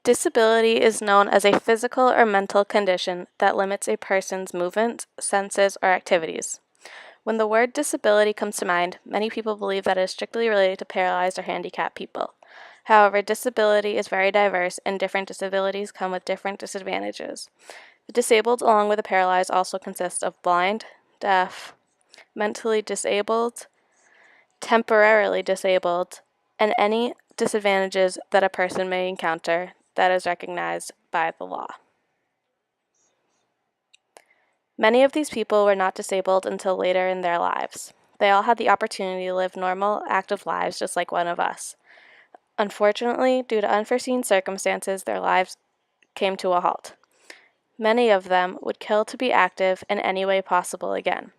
Disability is known as a physical or mental condition that limits a person's movements, senses, or activities. When the word disability comes to mind, many people believe that it is strictly related to paralyzed or handicapped people. However, disability is very diverse, and different disabilities come with different disadvantages. The disabled, along with the paralyzed, also consist of blind, deaf, mentally disabled, temporarily disabled, and any disadvantages that a person may encounter that is recognized by the law. Many of these people were not disabled until later in their lives. They all had the opportunity to live normal, active lives just like one of us. Unfortunately, due to unforeseen circumstances, their lives came to a halt. Many of them would kill to be active in any way possible again.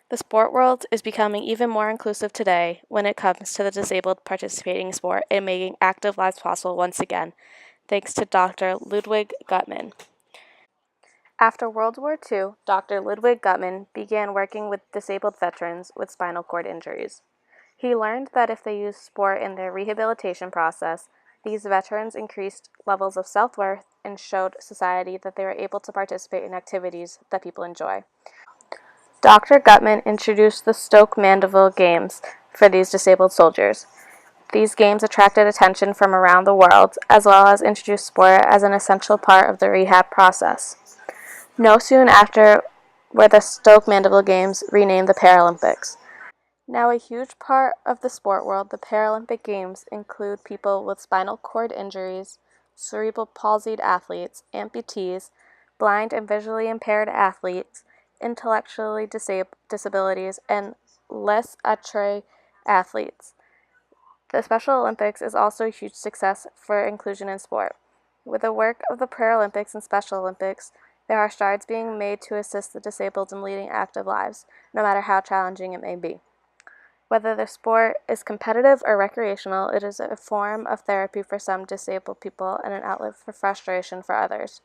The sport world is becoming even more inclusive today when it comes to the disabled participating in sport and making active lives possible once again, thanks to Dr. Ludwig Gutmann. After World War II, Dr. Ludwig Gutmann began working with disabled veterans with spinal cord injuries. He learned that if they used sport in their rehabilitation process, these veterans increased levels of self-worth and showed society that they were able to participate in activities that people enjoy. Dr. Gutmann introduced the Stoke Mandeville Games for these disabled soldiers. These games attracted attention from around the world, as well as introduced sport as an essential part of the rehab process. No soon after were the Stoke Mandeville Games renamed the Paralympics. Now a huge part of the sport world, the Paralympic Games include people with spinal cord injuries, cerebral palsied athletes, amputees, blind and visually impaired athletes, intellectually disabilities, and les autres athletes. The Special Olympics is also a huge success for inclusion in sport. With the work of the Paralympics and Special Olympics, there are strides being made to assist the disabled in leading active lives, no matter how challenging it may be. Whether the sport is competitive or recreational, it is a form of therapy for some disabled people and an outlet for frustration for others.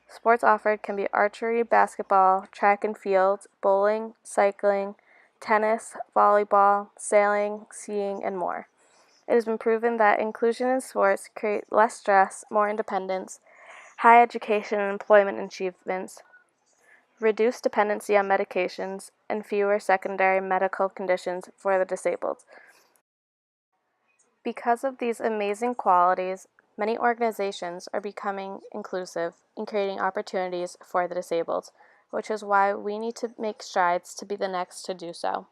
Sports offered can be archery, basketball, track and field, bowling, cycling, tennis, volleyball, sailing, skiing, and more. It has been proven that inclusion in sports creates less stress, more independence, high education and employment achievements, reduced dependency on medications, and fewer secondary medical conditions for the disabled. Because of these amazing qualities, many organizations are becoming inclusive and creating opportunities for the disabled, which is why we need to make strides to be the next to do so.